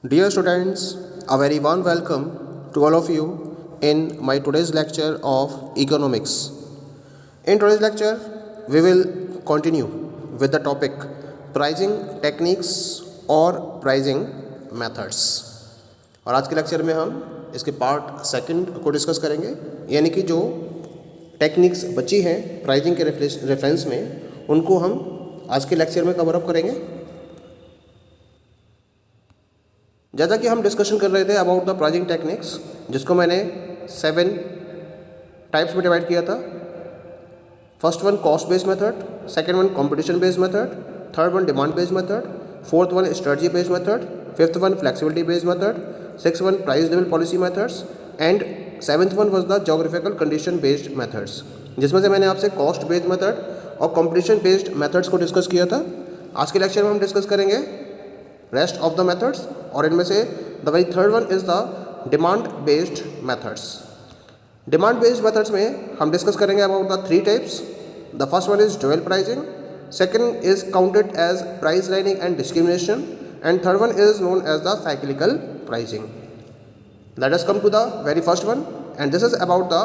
Dear students, a very warm welcome to all of you in my today's lecture of economics. In today's lecture, we will continue with the topic pricing techniques or pricing methods. और आज के lecture में हम इसके part second को discuss करेंगे, यानी कि जो टेक्निक्स बची हैं प्राइसिंग के रेफरेंस में उनको हम आज के लेक्चर में कवर अप करेंगे। जैसा कि हम डिस्कशन कर रहे थे अबाउट द प्राइसिंग टेक्निक्स, जिसको मैंने 7 टाइप्स में डिवाइड किया था। First one cost based method, second one competition based method, third one demand based method, fourth one strategy based method, fifth one flexibility based method, six one price level policy methods and seventh one was the geographical condition based methods, जिसमें से मैंने आपसे cost based method और competition based methods को discuss किया था। आज के लेक्चर में हम डिस्कस करेंगे रेस्ट ऑफ द मेथड्स, और इनमें से the very third one is the demand based methods. Demand based methods में हम डिस्कस करेंगे about the 3 types. The first one is dual pricing, second is counted as price lining and discrimination and third one is known as the cyclical pricing. Let us come to the very first one and this is about the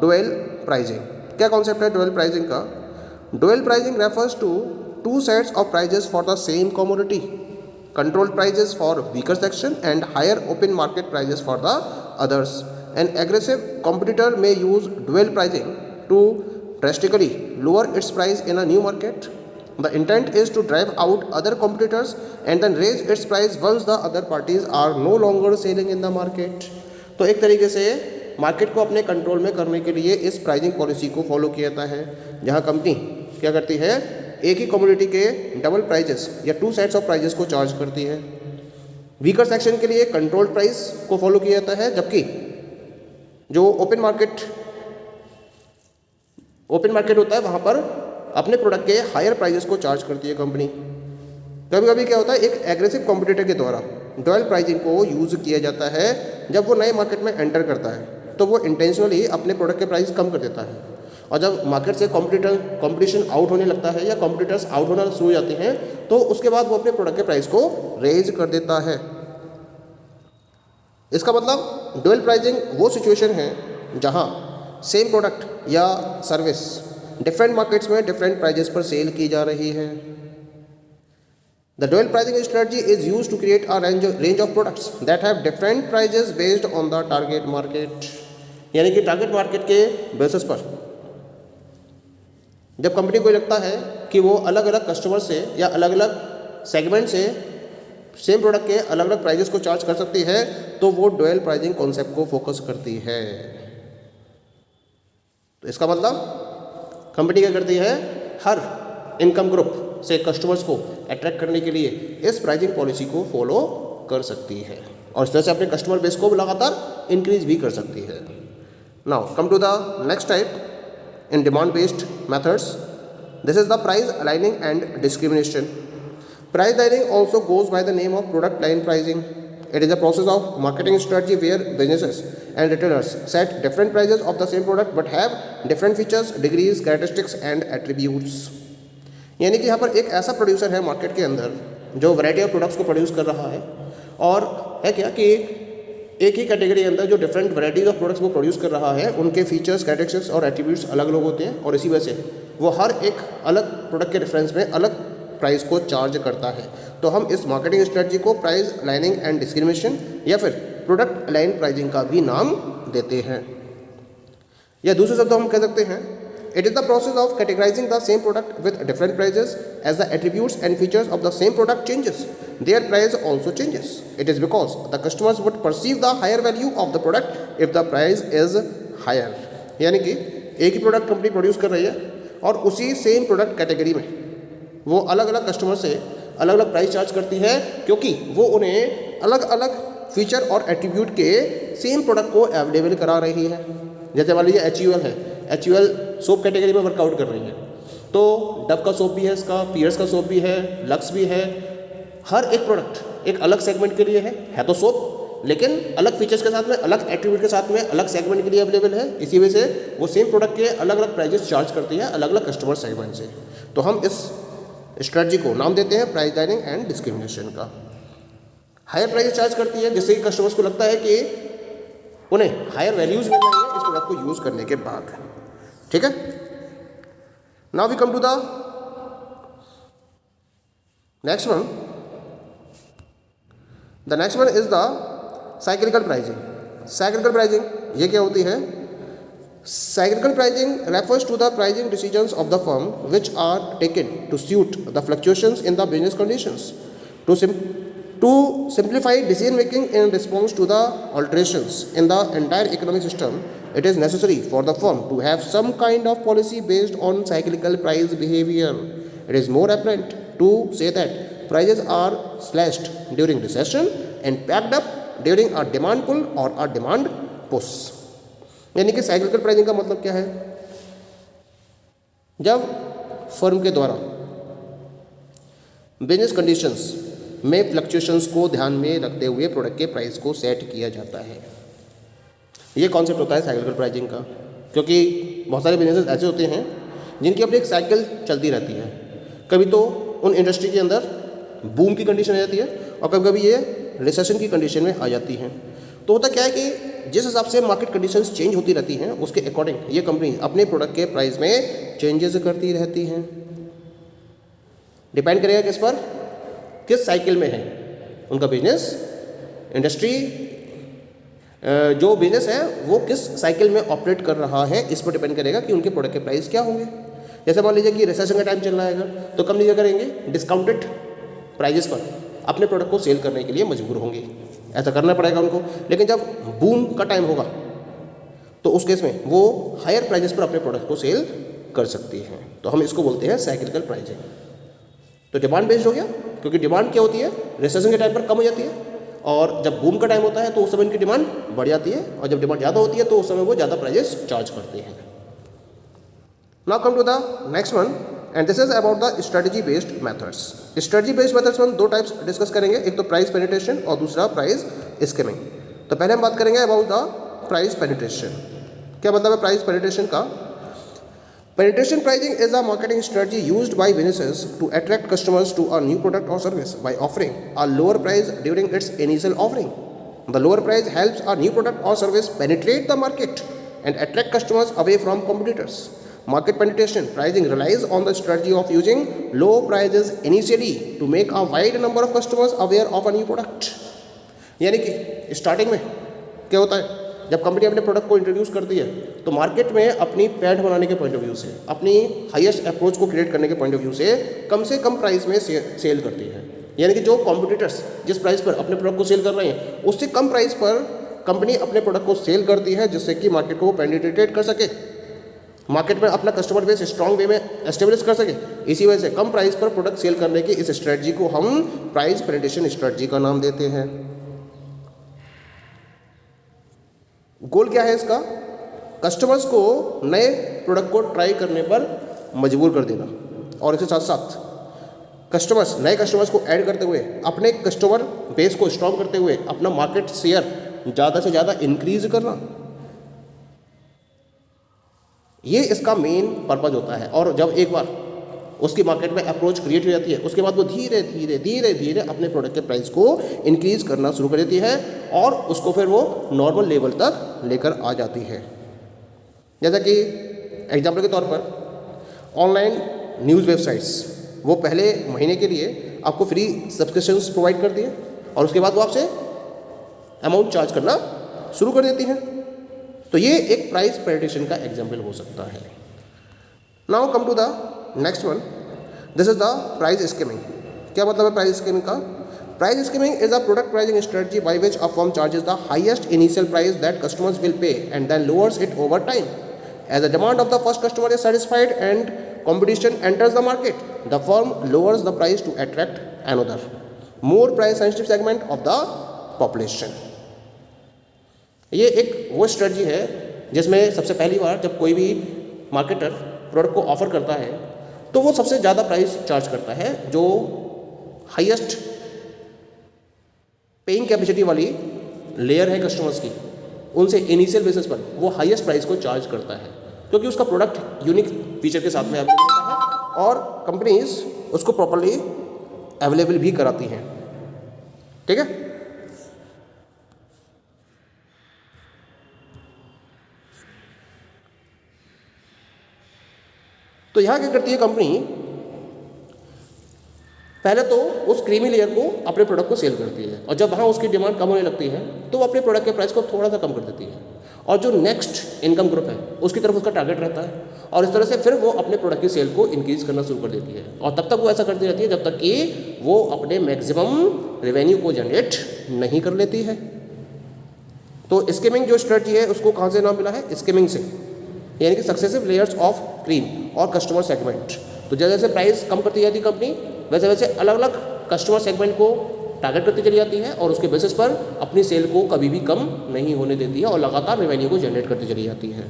dual pricing. क्या concept है dual pricing का? Dual pricing refers to 2 sets of prices for the same commodity, controlled prices for weaker section and higher open market prices for the others. An aggressive competitor may use dual pricing to drastically lower its price in a new market. The intent is to drive out other competitors and then raise its price once the other parties are no longer selling in the market. तो एक तरीके से market को अपने control में करने के लिए इस प्राइसिंग पॉलिसी को फॉलो किया जाता है, जहां कंपनी क्या करती है, एक ही कमोडिटी के डबल प्राइजेस या 2 सेट्स ऑफ प्राइजेस को चार्ज करती है। वीकर सेक्शन के लिए कंट्रोल्ड प्राइस को फॉलो किया जाता है, जबकि जो ओपन मार्केट होता है वहां पर अपने प्रोडक्ट के हायर प्राइजेस को चार्ज करती है कंपनी। कभी कभी क्या होता है, एक एग्रेसिव कॉम्पिटिटर के द्वारा ड्यूअल प्राइसिंग को यूज़ किया जाता है। जब वो नए मार्केट में एंटर करता है तो वो इंटेंशनली अपने प्रोडक्ट के प्राइस कम कर देता है, और जब मार्केट से कंपटीशन आउट होने लगता है या कॉम्पिटिटर्स आउट होना शुरू हो जाते हैं तो उसके बाद वो अपने प्रोडक्ट के प्राइस को रेज कर देता है। इसका मतलब ड्यूअल प्राइसिंग वो सिचुएशन है जहां सेम प्रोडक्ट या सर्विस डिफरेंट मार्केट्स में डिफरेंट प्राइजेस पर सेल की जा रही है। The dual pricing strategy is used to create a range of products that have different prices based on the target market, यानी कि टारगेट मार्केट के बेसिस पर जब कंपनी को लगता है कि वो अलग अलग कस्टमर से या अलग अलग सेगमेंट से सेम प्रोडक्ट के अलग अलग प्राइजेस को चार्ज कर सकती है, तो वो ड्यूअल प्राइसिंग कॉन्सेप्ट को फोकस करती है। तो इसका मतलब कंपनी क्या करती है, हर इनकम ग्रुप से कस्टमर्स को अट्रैक्ट करने के लिए इस प्राइसिंग पॉलिसी को फॉलो कर सकती है, और इस तरह से अपने कस्टमर बेस को लगातार इंक्रीज भी कर सकती है। Now come to the next type in demand based methods. This is the price aligning and discrimination. Price aligning also goes by the name of product line pricing. It is a process of marketing strategy where businesses and retailers set different prices of the same product but have different features, degrees, characteristics and attributes. यानी कि यहाँ पर एक ऐसा producer है market के अंदर जो वैरायटी ऑफ प्रोडक्ट्स को प्रोड्यूस कर रहा है, और है क्या कि एक ही कैटेगरी के अंदर जो डिफरेंट वैराइटीज ऑफ प्रोडक्ट्स वो प्रोड्यूस कर रहा है, उनके फीचर्स, कैरेक्टरिस्टिक्स और एट्रीब्यूट्स अलग अलग होते हैं, और इसी वजह से वो हर एक अलग प्रोडक्ट के रेफरेंस में अलग प्राइस को चार्ज करता है। तो हम इस मार्केटिंग स्ट्रेटजी को प्राइस लाइनिंग एंड डिस्क्रिमिनेशन या फिर प्रोडक्ट लाइन प्राइसिंग का भी नाम देते हैं, या दूसरे शब्द हम कह सकते हैं it is the process of categorizing the same product with different prices. As the attributes and features of the same product changes, their price also changes. It is because the customers would perceive the higher value of the product if the price is higher. यानी कि एक ही product company produce कर रही है और उसी same product category में वो अलग अलग कस्टमर से अलग अलग प्राइस चार्ज करती है, क्योंकि वो उन्हें अलग अलग फीचर और एट्रीब्यूट के सेम प्रोडक्ट को अवेलेबल करा रही है। जैसे मान लीजिए HUL है, HUL सोप कैटेगरी में वर्कआउट कर रही है, तो डव का सोप भी है, इसका पियर्स का सोप भी है, लक्स भी है। हर एक प्रोडक्ट एक अलग सेगमेंट के लिए है तो सोप, लेकिन अलग फीचर्स के साथ में, अलग एट्रीब्यूट के साथ में, अलग सेगमेंट के लिए अवेलेबल है। इसी वजह से वो सेम प्रोडक्ट के अलग अलग प्राइजेस चार्ज करती है अलग अलग कस्टमर सेगमेंट से। तो हम इस स्ट्रेटजी को नाम देते हैं प्राइस लाइनिंग एंड डिस्क्रिमिनेशन का। हायर प्राइस चार्ज करती है, जिससे कि कस्टमर्स को लगता है कि उन्हें हायर वैल्यूज मिल रही है इस प्रोडक्ट को यूज़ करने के बाद। ठीक है, now we come to the next one. The next one is the cyclical pricing. Cyclical pricing ये क्या होती है? Cyclical pricing refers to the pricing decisions of the firm which are taken to suit the fluctuations in the business conditions. To simplify decision making in response to the alterations in the entire economic system, it is necessary for the firm to have some kind of policy based on cyclical price behavior. It is more apparent to say that prices are slashed during recession and packed up during a demand pull or a demand push. यानी कि cyclical pricing का मतलब क्या है? जब firm के द्वारा business conditions में फ्लक्चुएशंस को ध्यान में रखते हुए प्रोडक्ट के प्राइस को सेट किया जाता है। ये कॉन्सेप्ट होता है साइक्लिकल प्राइसिंग का, क्योंकि बहुत सारे बिजनेसेस ऐसे होते हैं जिनकी अपनी एक साइकिल चलती रहती है। कभी तो उन इंडस्ट्री के अंदर बूम की कंडीशन आ जाती है और कभी कभी ये रिसेशन की कंडीशन में आ जाती हैं। तो होता क्या है कि जिस हिसाब से मार्केट कंडीशंस चेंज होती रहती हैं उसके अकॉर्डिंग ये कंपनी अपने प्रोडक्ट के प्राइस में चेंजेस करती रहती हैं। डिपेंड करेगा किस पर, किस साइकिल में है उनका बिजनेस। इंडस्ट्री जो बिजनेस है वो किस साइकिल में ऑपरेट कर रहा है इस पर डिपेंड करेगा कि उनके प्रोडक्ट के प्राइस क्या होंगे। जैसे मान लीजिए कि रिसेशन का टाइम चल रहा है तो कंपनी क्या करेंगे, डिस्काउंटेड प्राइजेस पर अपने प्रोडक्ट को सेल करने के लिए मजबूर होंगे, ऐसा करना पड़ेगा उनको। लेकिन जब बूम का टाइम होगा तो उस केस में वो हायर प्राइजेस पर अपने प्रोडक्ट को सेल कर सकती हैं। तो हम इसको बोलते हैं साइक्लिकल प्राइसिंग। तो डिमांड बेस्ड हो गया, क्योंकि डिमांड क्या होती है, रिसेशन के टाइम पर कम हो जाती है और जब बूम का टाइम होता है तो उस समय इनकी डिमांड बढ़ जाती है और जब डिमांड ज़्यादा होती है तो उस समय वो ज़्यादा प्राइजेस चार्ज करते हैं। Now come to the next one and this is about the strategy based methods. Strategy based methods में दो टाइप्स डिस्कस करेंगे, एक तो प्राइस पेनिट्रेशन और दूसरा प्राइस स्कीमिंग। तो पहले हम बात करेंगे अबाउट द प्राइस पेनिट्रेशन। क्या मतलब है प्राइस पेनिट्रेशन का? Penetration pricing is a marketing strategy used by businesses to attract customers to a new product or service by offering a lower price during its initial offering. The lower price helps a new product or service penetrate the market and attract customers away from competitors. Market penetration pricing relies on the strategy of using low prices initially to make a wide number of customers aware of a new product. यानी कि starting में क्या होता है, जब company अपने product को introduce करती है तो मार्केट में अपनी पैठ बनाने के पॉइंट ऑफ व्यू से, अपनी हाईएस्ट अप्रोच को क्रिएट करने के पॉइंट ऑफ व्यू से कम प्राइस में सेल करती है। यानी कि जो कॉम्पिटिटर्स जिस प्राइस पर अपने प्रोडक्ट को सेल कर रहे हैं उससे कम प्राइस पर कंपनी अपने प्रोडक्ट को सेल करती है, जिससे कि मार्केट को पेनिट्रेट कर सके, मार्केट में अपना कस्टमर बेस स्ट्रॉन्ग वे में एस्टेब्लिश कर सके। इसी वजह से कम प्राइस पर प्रोडक्ट सेल करने की इस स्ट्रेटजी को हम प्राइस पेनिट्रेशन स्ट्रेटजी का नाम देते हैं। गोल क्या है इसका? कस्टमर्स को नए प्रोडक्ट को ट्राई करने पर मजबूर कर देना और इसके साथ साथ नए कस्टमर्स को ऐड करते हुए अपने कस्टमर बेस को स्ट्रॉन्ग करते हुए अपना मार्केट शेयर ज़्यादा से ज़्यादा इंक्रीज करना, ये इसका मेन पर्पज होता है। और जब एक बार उसकी मार्केट में अप्रोच क्रिएट हो जाती है उसके बाद वो धीरे धीरे अपने प्रोडक्ट के प्राइस को इंक्रीज करना शुरू कर देती है और उसको फिर वो नॉर्मल लेवल तक लेकर आ जाती है। जैसा कि एग्जाम्पल के तौर पर ऑनलाइन न्यूज़ वेबसाइट्स, वो पहले महीने के लिए आपको फ्री सब्सक्रिप्शंस प्रोवाइड करती है और उसके बाद वो आपसे अमाउंट चार्ज करना शुरू कर देती हैं। तो ये एक प्राइस पेनिट्रेशन का एग्जाम्पल हो सकता है। Now come to the next one, this is the price skimming. क्या मतलब है प्राइस स्कीमिंग का? Price skimming is a product pricing strategy by which a firm charges the highest initial price that customers will pay and then lowers it over time as the demand of the first customer is satisfied and competition enters the market, the firm lowers the price to attract another more price sensitive segment of the population. ये एक वो strategy है जिसमें सबसे पहली बार जब कोई भी मार्केटर प्रोडक्ट को ऑफर करता है तो वो सबसे ज़्यादा प्राइस चार्ज करता है। जो हाईएस्ट पेइंग कैपेसिटी वाली लेयर है कस्टमर्स की, उनसे इनिशियल बेसिस पर वो हाईएस्ट प्राइस को चार्ज करता है, क्योंकि उसका प्रोडक्ट यूनिक फीचर के साथ में अवेलेबल होता है और कंपनीज उसको प्रॉपर्ली अवेलेबल भी कराती हैं। ठीक है, तो यहाँ क्या करती है कंपनी, पहले तो उस क्रीमी लेयर को अपने प्रोडक्ट को सेल करती है, और जब वहाँ उसकी डिमांड कम होने लगती है तो वो अपने प्रोडक्ट के प्राइस को थोड़ा सा कम कर देती है, और जो नेक्स्ट इनकम ग्रुप है उसकी तरफ उसका टारगेट रहता है, और इस तरह से फिर वो अपने प्रोडक्ट की सेल को इंक्रीज करना शुरू कर देती है, और तब तक वो ऐसा करती रहती है जब तक कि वो अपने मैक्सिमम रेवेन्यू को जनरेट नहीं कर लेती है। तो स्किमिंग जो स्ट्रेटजी है उसको कहाँ से नाम मिला है, स्किमिंग से, यानी कि सक्सेसिव लेयर्स ऑफ क्रीम और कस्टमर सेगमेंट। तो जैसे जैसे प्राइस कम करती जाती कंपनी, वैसे वैसे अलग अलग कस्टमर सेगमेंट को टारगेट करती चली जाती है, और उसके बेसिस पर अपनी सेल को कभी भी कम नहीं होने देती है, और लगातार रेवेन्यू को जनरेट करती चली जाती है।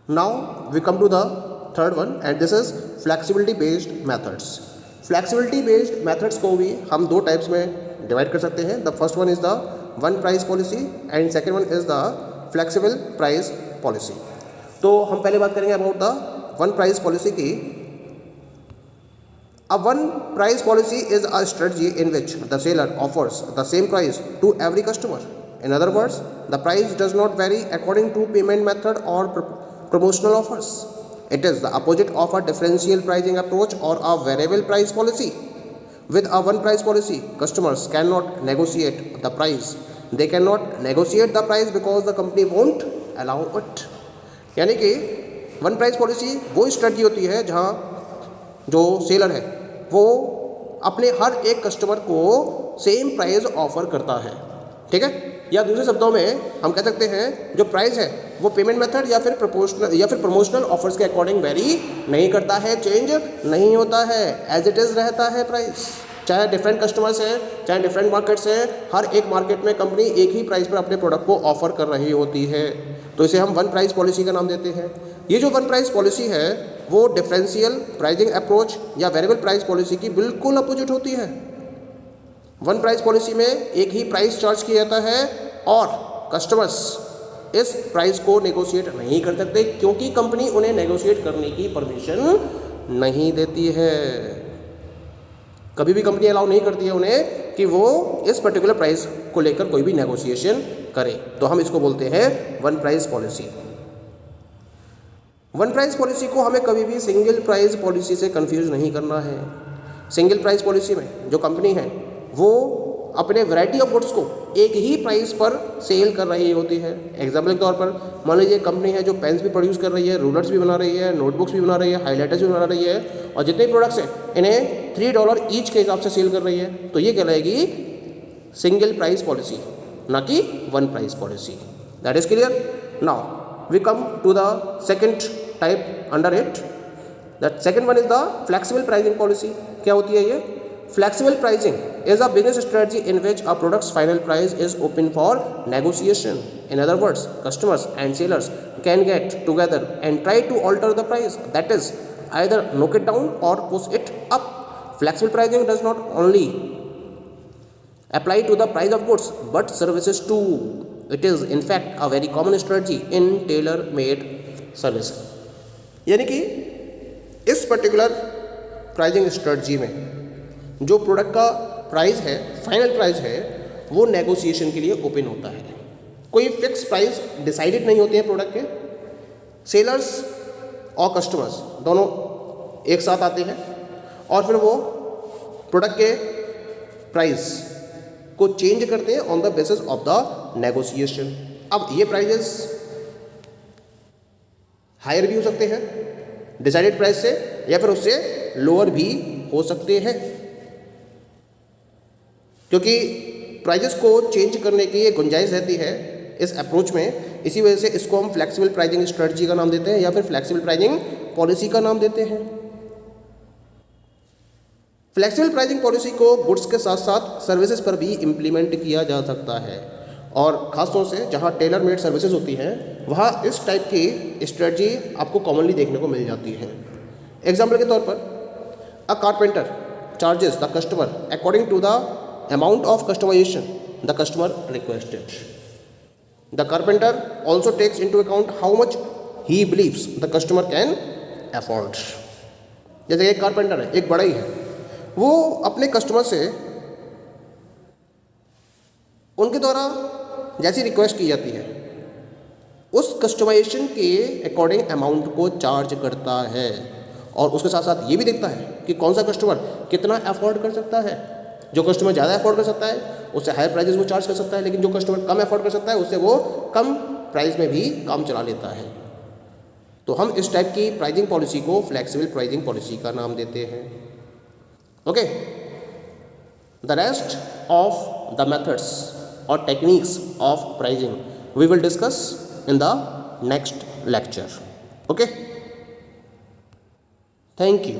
Now we come to the third one, and this is flexibility based methods. Flexibility based methods को भी हम दो टाइप्स में डिवाइड कर सकते हैं। The first one is the one price policy and second one is the flexible price policy. तो हम पहले बात करेंगे about the one price policy की। A one price policy is a strategy in which the seller offers the same price to every customer. In other words, the price does not vary according to payment method or promotional offers. It is the opposite of a differential pricing approach or a variable price policy. With a one price policy, customers cannot negotiate the price. They cannot negotiate the price because the company won't allow it. यानी कि one price policy वो strategy होती है जहाँ जो seller है वो अपने हर एक कस्टमर को सेम प्राइस ऑफर करता है, ठीक है। या दूसरे शब्दों में हम कह सकते हैं जो प्राइस है वो पेमेंट मेथड या फिर प्रमोशनल ऑफर्स के अकॉर्डिंग वेरी नहीं करता है, चेंज नहीं होता है, एज इट इज़ रहता है प्राइस। चाहे डिफरेंट कस्टमर्स हैं, चाहे डिफरेंट मार्केट्स हैं, हर एक मार्केट में कंपनी एक ही प्राइस पर अपने प्रोडक्ट को ऑफर कर रही होती है, तो इसे हम वन प्राइस पॉलिसी का नाम देते हैं। ये जो वन प्राइस पॉलिसी है वो डिफरेंशियल प्राइसिंग अप्रोच या वेरिएबल प्राइस पॉलिसी की बिल्कुल अपोजिट होती है। वन प्राइस पॉलिसी में एक ही प्राइस चार्ज किया जाता है और कस्टमर्स इस प्राइस को नेगोशिएट नहीं कर सकते, क्योंकि कंपनी उन्हें नेगोशिएट करने की परमिशन नहीं देती है। कभी भी कंपनी अलाउ नहीं करती है उन्हें कि वो इस पर्टिकुलर प्राइस को लेकर कोई भी नेगोशिएशन करे, तो हम इसको बोलते हैं one price policy. One price policy को हमें कभी भी सिंगल प्राइस पॉलिसी से कंफ्यूज नहीं करना है। सिंगल प्राइस पॉलिसी में जो कंपनी है वो अपने वैरायटी ऑफ गुड्स को एक ही प्राइस पर सेल कर रही होती है। एग्जाम्पल के तौर पर मान लीजिए कंपनी है जो पेन्स भी प्रोड्यूस कर रही है, रूलर्स भी बना रही है, नोटबुक्स भी बना रही है, हाईलाइटर्स भी बना रही है, और जितने प्रोडक्ट्स हैं इन्हें $3 ईच के हिसाब से सेल कर रही है, तो ये कहलाएगी सिंगल प्राइस पॉलिसी, ना कि one price policy. That is clear. Now we come to the second type under it. That second one is the flexible pricing policy. क्या होती है ये? Flexible pricing is a business strategy in which a product's final price is open for negotiation. In other words, customers and sellers can get together and try to alter the price. That is, either knock it down or push it up. Flexible pricing does not only apply to the price of goods but services too. It is in fact a very common strategy in tailor-made services. यानी कि इस particular pricing strategy में जो product का price है, final price है, वो negotiation के लिए ओपन होता है। कोई फिक्स प्राइस डिसाइडेड नहीं होते हैं प्रोडक्ट के। सेलर्स और कस्टमर्स दोनों एक साथ आते हैं और फिर वो प्रोडक्ट के प्राइस को चेंज करते हैं on the basis of the negotiation. अब ये प्राइजेस हायर भी हो सकते हैं डिसाइडेड प्राइस से, या फिर उससे लोअर भी हो सकते हैं, क्योंकि प्राइजेस को चेंज करने की ये गुंजाइश रहती है इस अप्रोच में। इसी वजह से इसको हम फ्लेक्सिबल प्राइसिंग स्ट्रेटजी का नाम देते हैं या फिर फ्लेक्सिबल प्राइसिंग पॉलिसी का नाम देते हैं। फ्लेक्सिबल प्राइसिंग पॉलिसी को गुड्स के साथ साथ सर्विसेज पर भी इम्प्लीमेंट किया जा सकता है, और ख़ासतौर से जहाँ टेलर मेड सर्विसेज होती हैं वहाँ इस टाइप की स्ट्रेटजी आपको कॉमनली देखने को मिल जाती है। एग्जाम्पल के तौर पर a carpenter charges the customer according to the amount of customization the customer requested. The carpenter also takes into account how much he believes the customer can afford. जैसे एक carpenter है, एक बड़ा ही है, वो अपने कस्टमर से उनके द्वारा जैसी रिक्वेस्ट की जाती है उस कस्टमाइजेशन के अकॉर्डिंग अमाउंट को चार्ज करता है, और उसके साथ साथ ये भी देखता है कि कौन सा कस्टमर कितना अफोर्ड कर सकता है। जो कस्टमर ज़्यादा अफोर्ड कर सकता है उससे हायर प्राइजेस वो चार्ज कर सकता है, लेकिन जो कस्टमर कम अफोर्ड कर सकता है उससे वो कम प्राइस में भी काम चला लेता है। तो हम इस टाइप की प्राइजिंग पॉलिसी को फ्लेक्सिबल प्राइजिंग पॉलिसी का नाम देते हैं। Okay, the rest of the methods और techniques of pricing we will discuss in the next lecture. Okay, thank you.